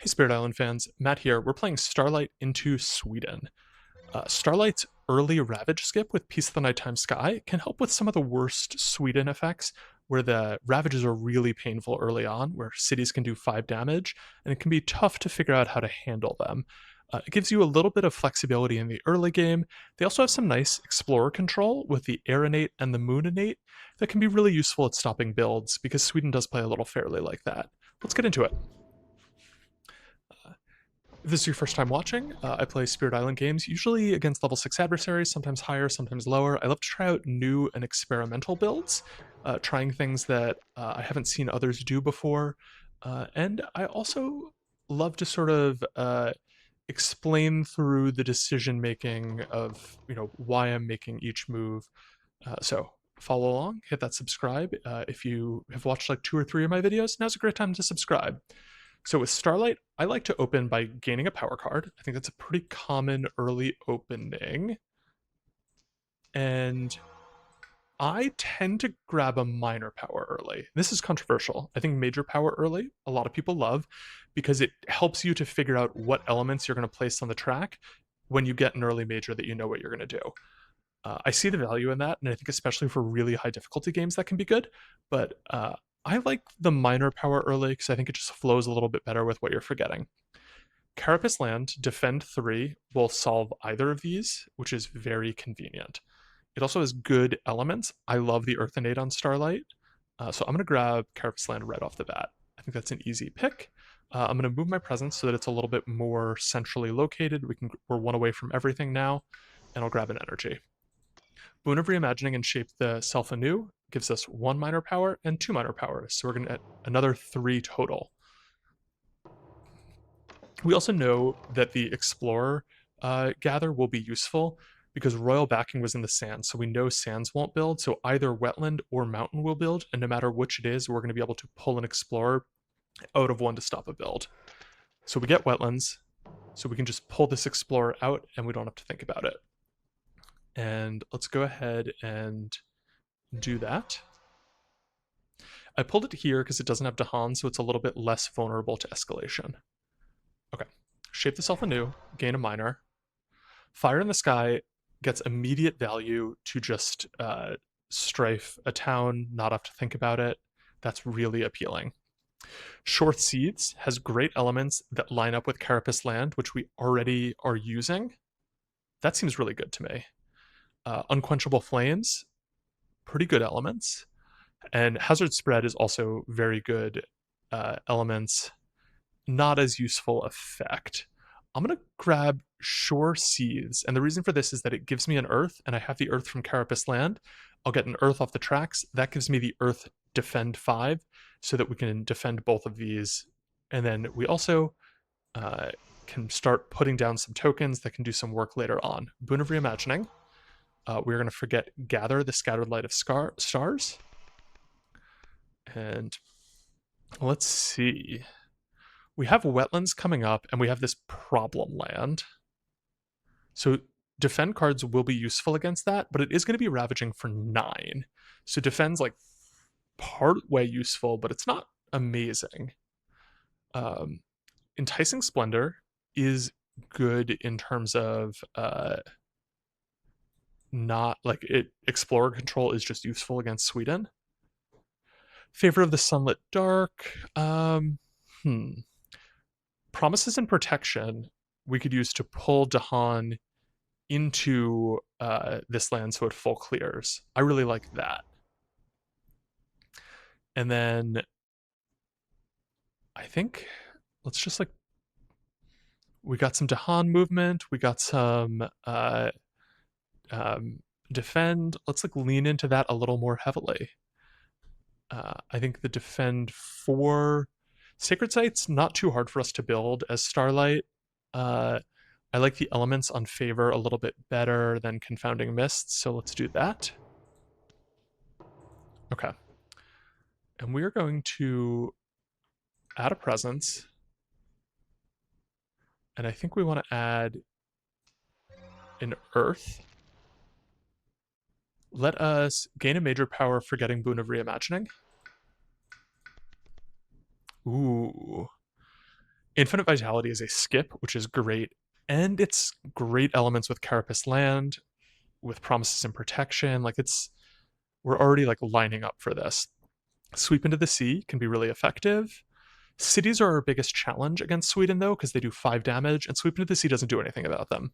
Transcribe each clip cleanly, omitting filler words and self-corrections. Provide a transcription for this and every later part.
Hey Spirit Island fans, Matt here. We're playing Starlight into Sweden. Starlight's early Ravage skip with Peace of the Nighttime Sky can help with some of the worst Sweden effects, where the Ravages are really painful early on, where cities can do 5 damage, and it can be tough to figure out how to handle them. It gives you a little bit of flexibility in the early game. They also have some nice Explorer control with the Air Innate and the Moon Innate that can be really useful at stopping builds, because Sweden does play a little fairly like that. Let's get into it. If this is your first time watching, I play Spirit Island games, usually against level 6 adversaries, sometimes higher, sometimes lower. I love to try out new and experimental builds, trying things that I haven't seen others do before. And I also love to sort of explain through the decision making of, why I'm making each move. So follow along, hit that subscribe. If you have watched like 2 or 3 of my videos, now's a great time to subscribe. So with Starlight, I like to open by gaining a power card. I think that's a pretty common early opening. And I tend to grab a minor power early. This is controversial. I think major power early, a lot of people love, because it helps you to figure out what elements you're going to place on the track when you get an early major that you know what you're going to do. I see the value in that, and I think especially for really high difficulty games that can be good, but I like the minor power early because I think it just flows a little bit better with what you're forgetting. Carapace Land, Defend 3 will solve either of these, which is very convenient. It also has good elements. I love the Earth Innate on Starlight, so I'm going to grab Carapace Land right off the bat. I think that's an easy pick. I'm going to move my presence so that it's a little bit more centrally located. We're one away from everything now, and I'll grab an energy. Boon of Reimagining and Shape the Self anew gives us 1 minor power and 2 minor powers, so we're going to get another 3 total. We also know that the Explorer gather will be useful because Royal Backing was in the Sands, so we know Sands won't build, so either Wetland or Mountain will build, and no matter which it is, we're going to be able to pull an Explorer out of one to stop a build. So we get Wetlands, so we can just pull this Explorer out and we don't have to think about it. And let's go ahead and do that. I pulled it here because it doesn't have dahan, so it's a little bit less vulnerable to escalation. Okay, shape the self anew, gain a minor. Fire in the Sky gets immediate value to just strafe a town, not have to think about it. That's really appealing. Short Seeds has great elements that line up with Carapace Land, which we already are using. That seems really good to me. Unquenchable Flames, pretty good elements. And Hazard Spread is also very good elements, not as useful effect. I'm going to grab Shore Seas, and the reason for this is that it gives me an Earth, and I have the Earth from Carapace Land. I'll get an Earth off the tracks. That gives me the Earth Defend 5, so that we can defend both of these. And then we also can start putting down some tokens that can do some work later on. Boon of Reimagining. We're going to forget Gather the Scattered Light of Stars. And let's see. We have Wetlands coming up, and we have this Problem Land. So defend cards will be useful against that, but it is going to be Ravaging for 9. So defend's like part way useful, but it's not amazing. Enticing Splendor is good in terms of not like it. Explorer control is just useful against Sweden. Favor of the Sunlit Dark. Promises and Protection we could use to pull dahan into this land so it full clears. I really like that. And then I think let's just like, we got some dahan movement, we got some defend. Let's like lean into that a little more heavily. I think the defend 4 Sacred Site's not too hard for us to build as Starlight. I like the elements on Favor a little bit better than Confounding Mists, so let's do that. Okay. And we're going to add a presence. And I think we want to add an Earth. Let us gain a major power for getting Boon of Reimagining. Ooh. Infinite Vitality is a skip, which is great, and it's great elements with Carapace Land, with Promises and Protection. Like we're already like lining up for this. Sweep into the Sea can be really effective. Cities are our biggest challenge against Sweden though, because they do 5 damage, and Sweep into the Sea doesn't do anything about them.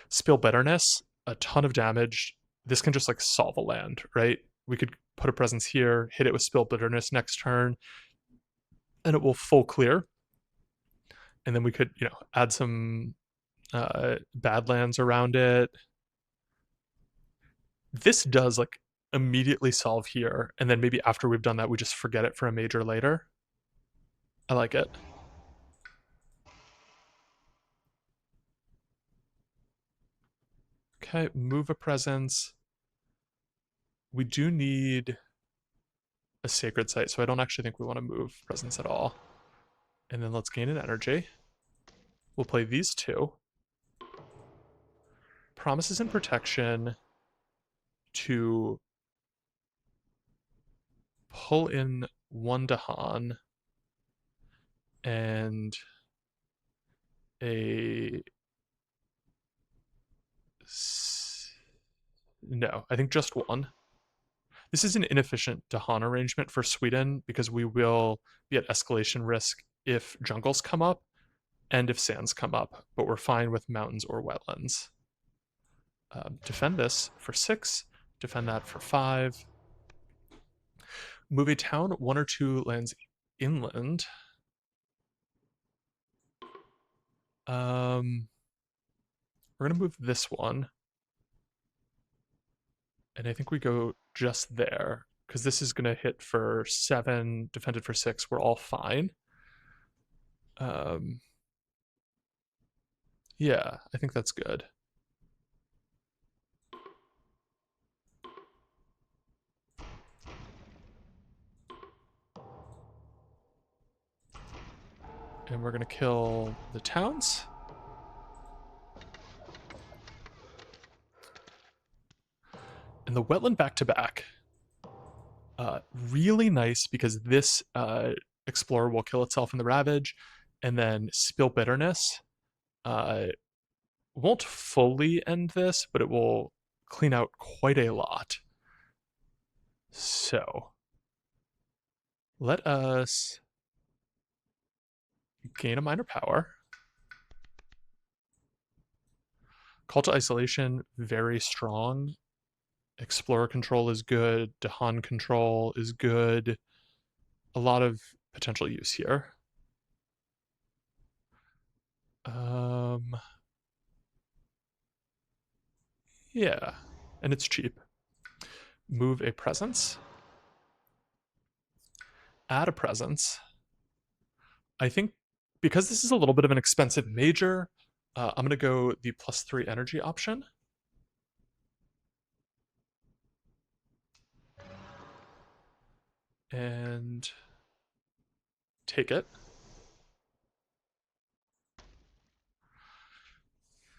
Spill Bitterness, a ton of damage. This can just like solve a land, right? We could put a presence here, hit it with Spill Bitterness next turn, and it will full clear. And then we could, add some Badlands around it. This does like immediately solve here, and then maybe after we've done that, we just forget it for a major later. I like it. Okay, move a presence. We do need a sacred site, so I don't actually think we want to move presence at all. And then let's gain an energy. We'll play these two. Promises and Protection to pull in one dahan and a... No, I think just one. This is an inefficient dahan arrangement for Sweden because we will be at escalation risk if jungles come up and if sands come up, but we're fine with mountains or wetlands. Defend this for 6, defend that for 5. Move a town 1 or 2 lands inland. We're going to move this one. And I think we go just there, because this is going to hit for 7, defended for 6. We're all fine. Yeah, I think that's good. And we're going to kill the towns. And the wetland back-to-back. Really nice because this explorer will kill itself in the Ravage, and then Spill Bitterness won't fully end this, but it will clean out quite a lot. So let us gain a minor power. Call to Isolation, very strong. Explorer control is good. dahan control is good. A lot of potential use here. Yeah, and it's cheap. Move a presence. Add a presence. I think because this is a little bit of an expensive major, I'm going to go the +3 energy option. And take it.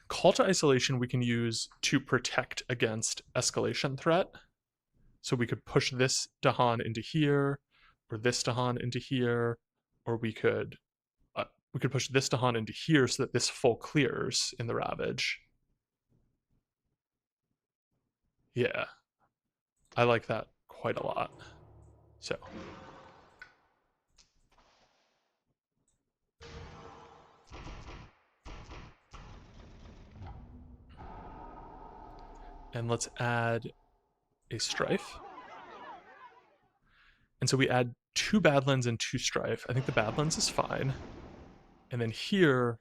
Call to Isolation we can use to protect against escalation threat. So we could push this dahan into here, or this dahan into here, or we could push this dahan into here so that this full clears in the Ravage. Yeah, I like that quite a lot. So and let's add a strife. And so we add 2 Badlands and 2 strife. I think the Badlands is fine. And then here,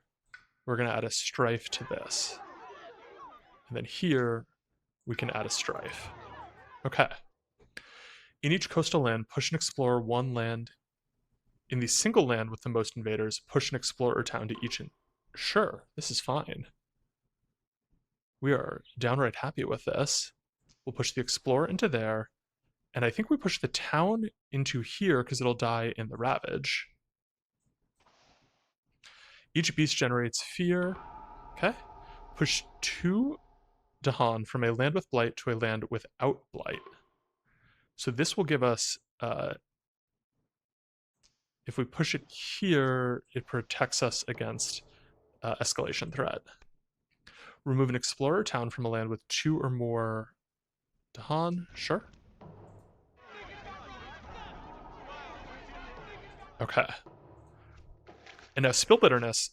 we're going to add a strife to this. And then here, we can add a strife. Okay. In each coastal land, push and explore 1 land. In the single land with the most invaders, push an explorer town to each. Sure, this is fine. We are downright happy with this. We'll push the explorer into there. And I think we push the town into here because it'll die in the Ravage. Each beast generates fear. Okay. Push 2 dahan from a land with blight to a land without blight. So this will give us, if If we push it here, it protects us against escalation threat. Remove an explorer town from a land with 2 or more dahan. Sure. Okay. And now Spill Bitterness,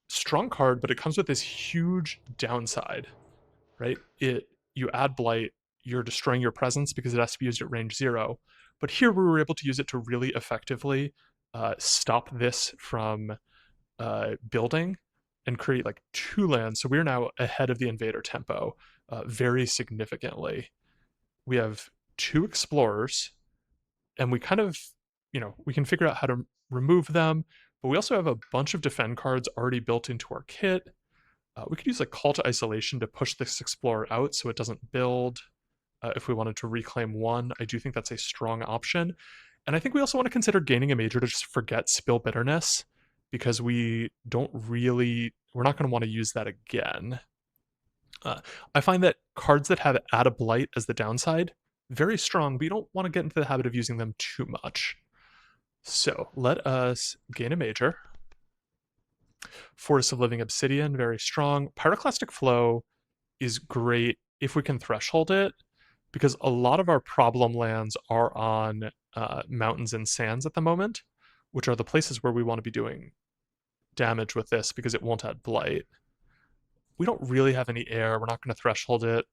strong card, but it comes with this huge downside, right? You add Blight, you're destroying your presence because it has to be used at range 0. But here we were able to use it to really effectively stop this from building and create like 2 lands. So we're now ahead of the invader tempo very significantly. We have 2 explorers, and we kind of, we can figure out how to remove them, but we also have a bunch of defend cards already built into our kit. We could use like Call to Isolation to push this explorer out so it doesn't build. If we wanted to reclaim 1, I do think that's a strong option. And I think we also want to consider gaining a major to just forget Spill Bitterness, because we're not going to want to use that again. I find that cards that have Add a Blight as the downside, very strong, but you don't want to get into the habit of using them too much. So let us gain a major. Forest of Living Obsidian, very strong. Pyroclastic Flow is great if we can threshold it, because a lot of our problem lands are on mountains and sands at the moment, which are the places where we want to be doing damage with this because it won't add blight. We don't really have any air. We're not going to threshold it.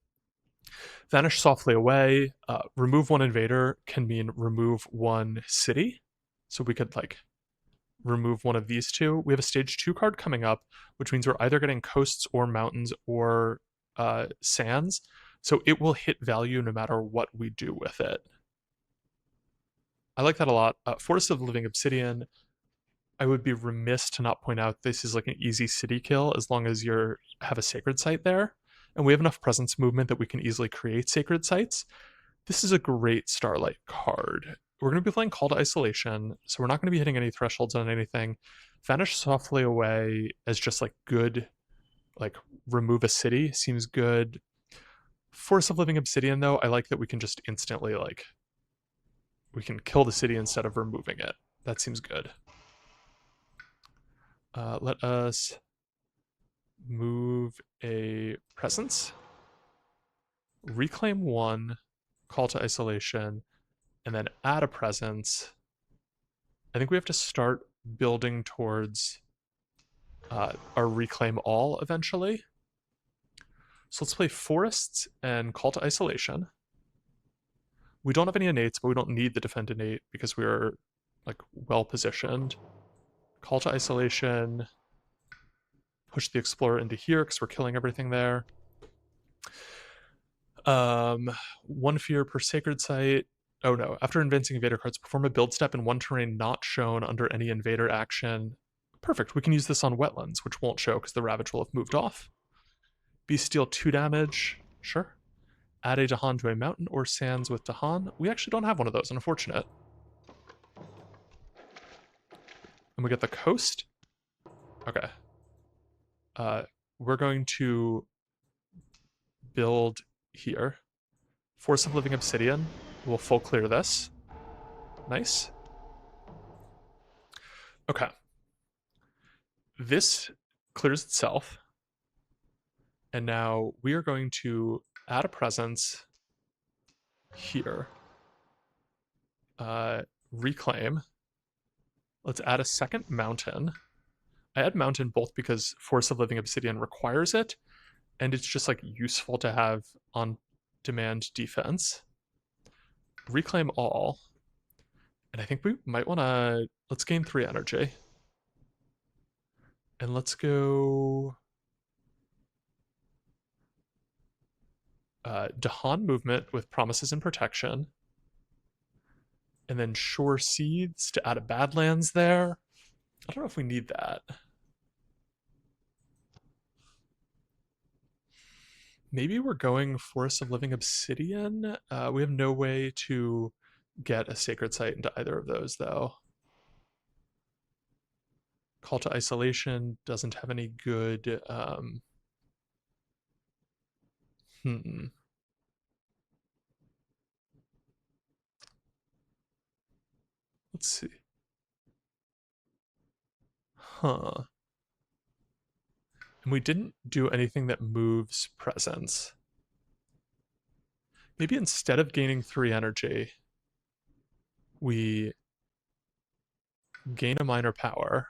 Vanish softly away. Remove 1 invader can mean remove 1 city. So we could like remove one of these 2. We have a stage 2 card coming up, which means we're either getting coasts or mountains or sands. So it will hit value no matter what we do with it. I like that a lot. Forest of Living Obsidian, I would be remiss to not point out this is like an easy city kill as long as you have a sacred site there. And we have enough presence movement that we can easily create sacred sites. This is a great Starlight card. We're going to be playing Call to Isolation, so we're not going to be hitting any thresholds on anything. Vanish softly away as just like good, like remove a city seems good. Force of Living Obsidian, though, I like that we can just instantly like we can kill the city instead of removing it. That seems good. Let us move a presence, reclaim 1, Call to Isolation, and then add a presence. I think we have to start building towards our reclaim all eventually. So let's play forests and Call to Isolation. We don't have any innates, but we don't need the defend innate because we're like well positioned. Call to Isolation. Push the explorer into here because we're killing everything there. 1 fear per sacred site. Oh no, after advancing invader cards, perform a build step in 1 terrain not shown under any invader action. Perfect, we can use this on wetlands, which won't show because the Ravage will have moved off. Beast deal 2 damage, sure. Add a dahan to a mountain or sands with dahan. We actually don't have one of those, unfortunate. And we get the coast. Okay. We're going to build here. Force of Living Obsidian. We'll full clear this. Nice. Okay. This clears itself. And now we are going to add a presence here. Reclaim. Let's add a second mountain. I add mountain both because Force of Living Obsidian requires it, and it's just like useful to have on demand defense. Reclaim all. And I think we might want to, let's gain 3 energy. And let's go dahan movement with promises and protection. And then Shore Seeds to add a Badlands there. I don't know if we need that. Maybe we're going Forest of Living Obsidian. We have no way to get a sacred site into either of those, though. Call to Isolation doesn't have any good... Let's see. Huh. And we didn't do anything that moves presence. Maybe instead of gaining 3 energy, we gain a minor power.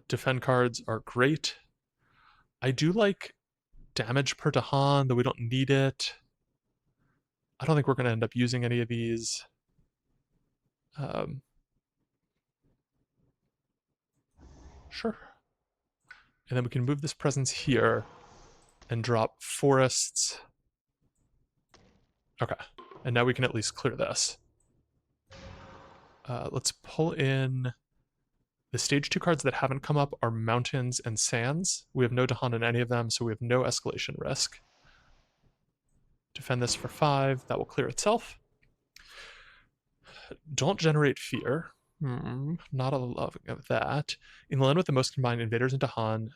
Defend cards are great. I do like damage per dahan, though we don't need it. I don't think we're going to end up using any of these. Sure. And then we can move this presence here and drop forests. Okay. And now we can at least clear this. Let's pull in the stage 2 cards that haven't come up are mountains and sands. We have no dahan in any of them, so we have no escalation risk. Defend this for 5. That will clear itself. Don't generate fear. Not a love of that. In the land with the most combined invaders and dahan.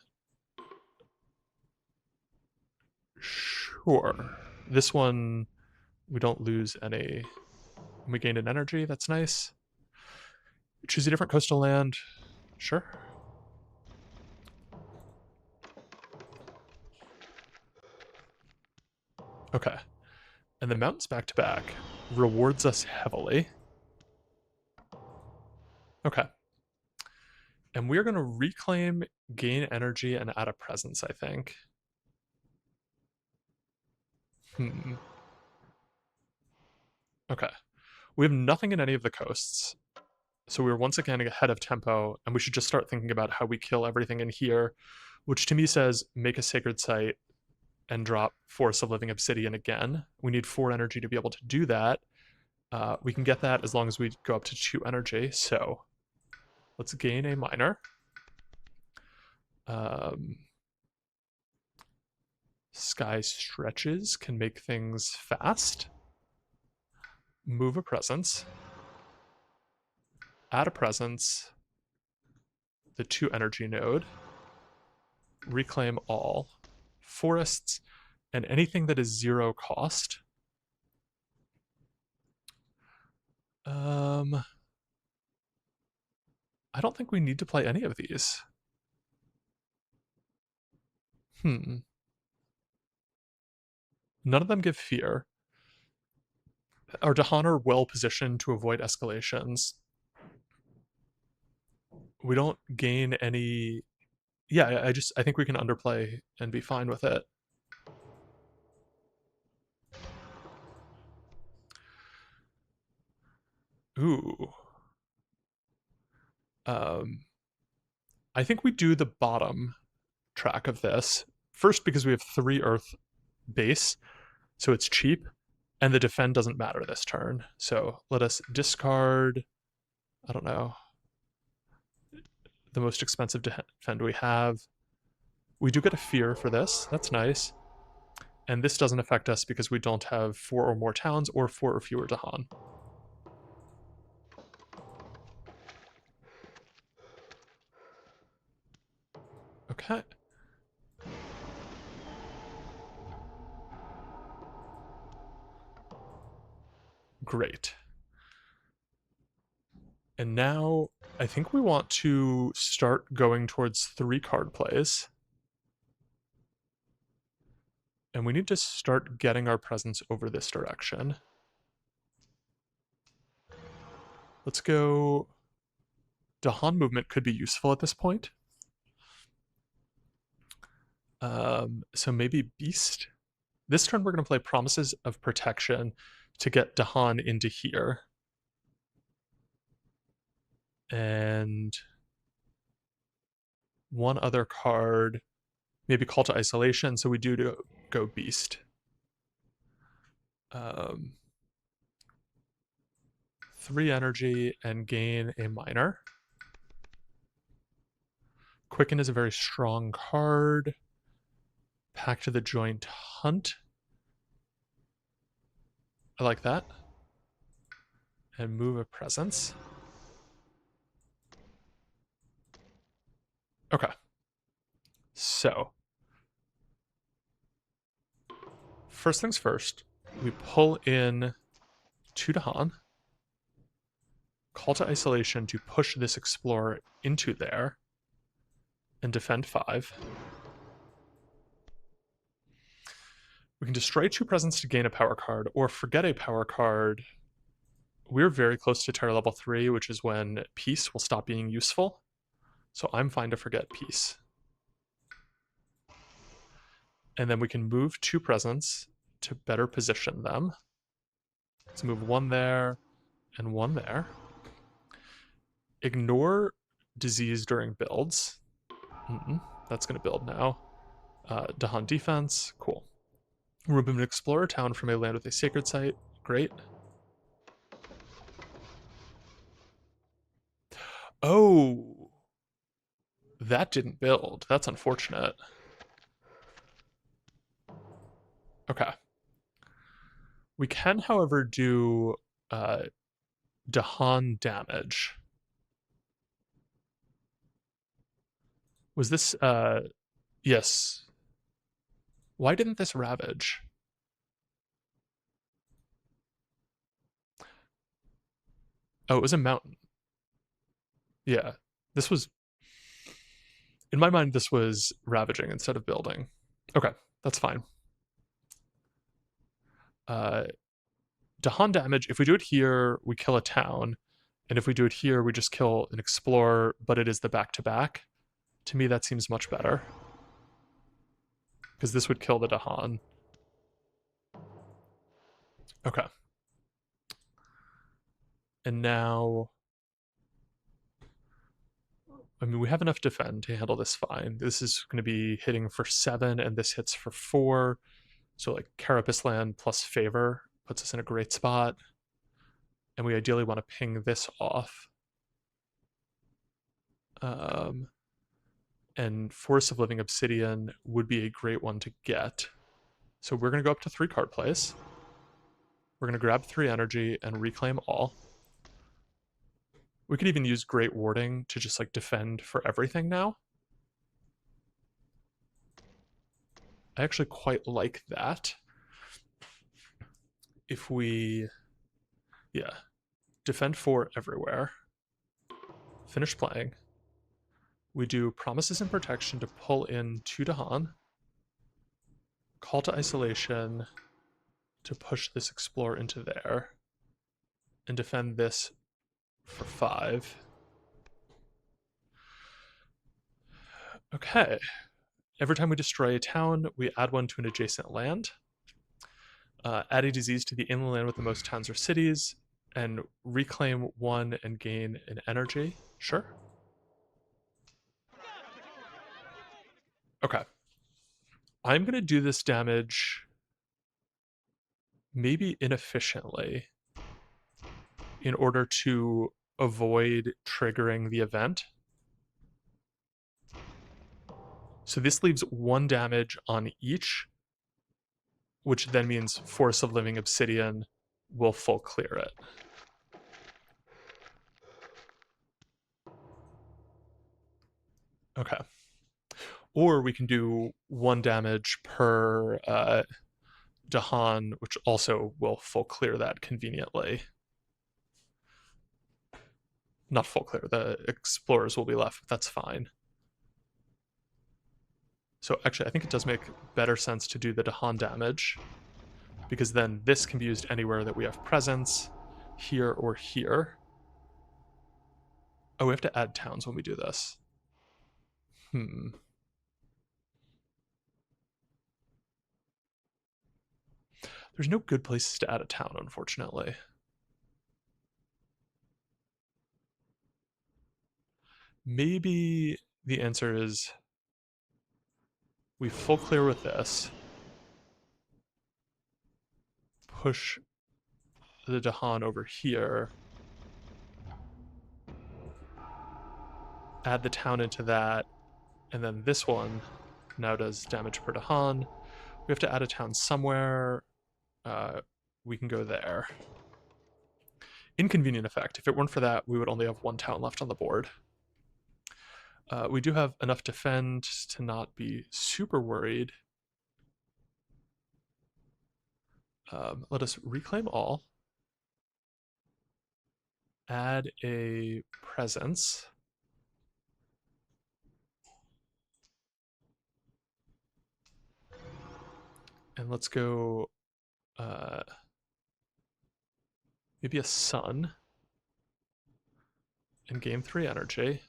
Sure. This one, we don't lose any. We gain an energy. That's nice. Choose a different coastal land. Sure. Okay. And the mountains back to back rewards us heavily. Okay. And we're going to reclaim, gain energy, and add a presence, I think. Okay. We have nothing in any of the coasts. So we're once again ahead of tempo, and we should just start thinking about how we kill everything in here, which to me says make a sacred site and drop Forest of Living Obsidian again. We need 4 energy to be able to do that. We can get that as long as we go up to 2 energy, so let's gain a minor. Sky stretches can make things fast. Move a presence. Add a presence. The 2 energy node. Reclaim all. Forests and anything that is 0 cost. I don't think we need to play any of these. None of them give fear. Our dahan are well positioned to avoid escalations. We don't gain any. Yeah, I think we can underplay and be fine with it. Ooh. I think we do the bottom track of this. First, because we have 3 earth base, so it's cheap, and the defend doesn't matter this turn. So let us discard, I don't know, the most expensive defend we have. We do get a fear for this. That's nice. And this doesn't affect us because we don't have 4 or more towns or 4 or fewer dahan. Okay. Great. And now I think we want to start going towards 3 card plays. And we need to start getting our presence over this direction. Let's go. dahan movement could be useful at this point. So maybe Beast. This turn we're going to play Promises of Protection to get dahan into here. And one other card, maybe Call to Isolation, so we do go Beast. 3 energy and gain a minor. Quicken is a very strong card. Pact to the Joint Hunt. I like that. And move a presence. Okay. So, first things first, we pull in 2 dahan. call to isolation to push this explorer into there and defend 5. We can destroy 2 presence to gain a power card or forget a power card. We're very close to terror level 3, which is when peace will stop being useful. So I'm fine to forget peace. And then we can move 2 presence to better position them. Let's move 1 there and 1 there. Ignore disease during builds. That's going to build now. Dahan defense, cool. Remove an explorer town from a land with a sacred site, great. Oh, that didn't build. That's unfortunate. Okay. We can, however, do dahan damage. Was this yes. Why didn't this ravage? Oh, it was a mountain. Yeah. This was, in my mind, this was ravaging instead of building. Okay, that's fine. Dahan damage, if we do it here, we kill a town. And if we do it here, we just kill an explorer, but it is the back-to-back. To me, that seems much better. Because this would kill the Dahan. Okay. And now, I mean, we have enough defend to handle this fine. This is going to be hitting for 7, and this hits for 4. So, like, Carapace Land plus Favor puts us in a great spot. And we ideally want to ping this off. And Force of Living Obsidian would be a great one to get. So we're going to go up to 3 card plays. We're going to grab 3 energy and reclaim all. We could even use Great Warding to just like defend for everything now. I actually quite like that. If we, yeah, defend 4 everywhere. Finish playing. We do Promises and Protection to pull in 2 Dahan. Call to Isolation to push this Explorer into there. And defend this for 5. Okay. Every time we destroy a town, we add 1 to an adjacent land. Add a disease to the inland land with the most towns or cities, and reclaim 1 and gain an energy. Sure. Okay. I'm going to do this damage maybe inefficiently in order to avoid triggering the event. So this leaves 1 damage on each, which then means Force of Living Obsidian will full clear it. Okay. Or we can do 1 damage per Dahan, which also will full clear that conveniently. Not full clear, the explorers will be left, but that's fine. So actually, I think it does make better sense to do the Dahan damage, because then this can be used anywhere that we have presence, here or here. Oh, we have to add towns when we do this. There's no good places to add a town, unfortunately. Maybe the answer is we full clear with this, push the Dahan over here, add the town into that, and then this one now does damage per Dahan. We have to add a town somewhere. We can go there. Inconvenient effect. If it weren't for that, we would only have 1 town left on the board. We do have enough defend to not be super worried. Let us reclaim all. add a presence. And let's go maybe a sun and game 3 energy.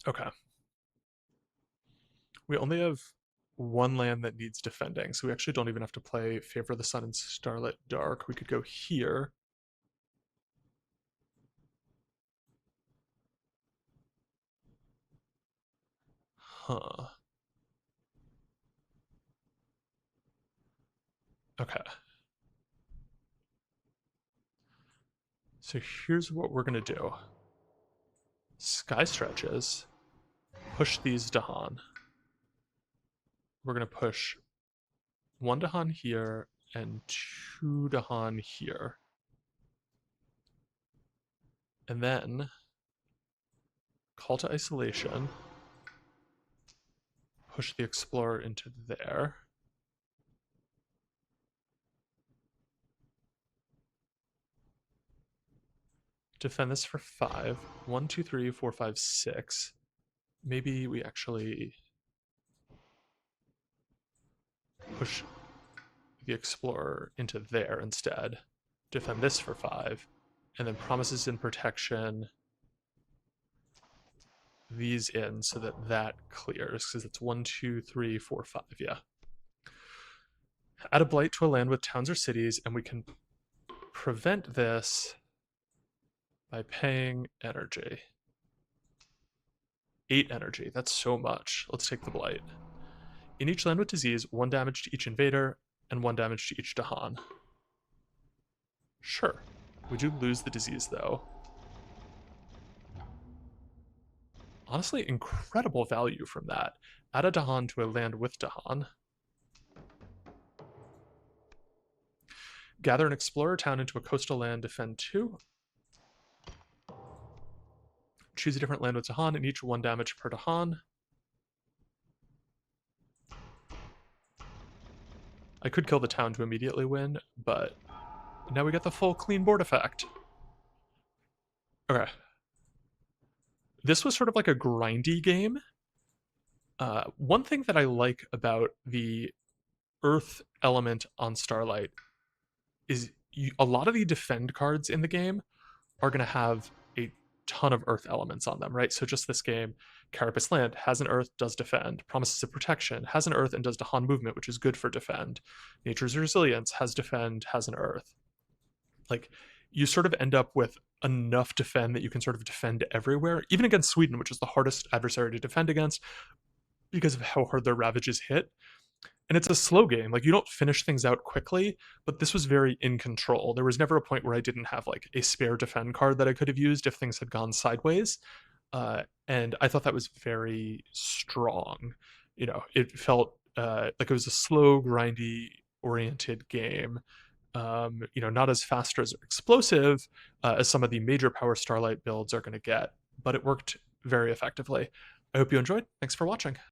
Okay. We only have one land that needs defending, so we actually don't even have to play Favor of the Sun and Starlight Dark. We could go here. Huh. Okay. So here's what we're going to do. Sky stretches. Push these dahan. We're going to push one dahan here and two dahan here. And then call to isolation. Push the explorer into there. Defend this for 5. 1, 2, 3, 4, 5, 6. Maybe we actually push the explorer into there instead. Defend this for 5. And then promises in protection these in so that that clears, because it's 1, 2, 3, 4, 5, yeah. Add a blight to a land with towns or cities, and we can prevent this by paying energy. 8 energy, that's so much. Let's take the blight. In each land with disease, 1 damage to each invader, and 1 damage to each dahan. Sure. We do lose the disease, though. Honestly, incredible value from that. Add a dahan to a land with dahan. Gather an explorer town into a coastal land, defend 2. Choose a different land with dahan, and each 1 damage per dahan. I could kill the town to immediately win, but now we get the full clean board effect. Okay. This was sort of like a grindy game. One thing that I like about the Earth element on Starlight is a lot of the defend cards in the game are going to have a ton of Earth elements on them, right? So just this game, Carapace Land has an Earth, does defend. Promises of Protection has an Earth and does Dahan movement, which is good for defend. Nature's Resilience has defend, has an Earth. Like, you sort of end up with enough defend that you can sort of defend everywhere, even against Sweden, which is the hardest adversary to defend against because of how hard their ravages hit. And it's a slow game. Like, you don't finish things out quickly, but this was very in control. There was never a point where I didn't have like a spare defend card that I could have used if things had gone sideways. And I thought that was very strong. You know, it felt like it was a slow, grindy oriented game. You know, not as fast or as explosive as some of the major power Starlight builds are going to get, but it worked very effectively. I hope you enjoyed. Thanks for watching.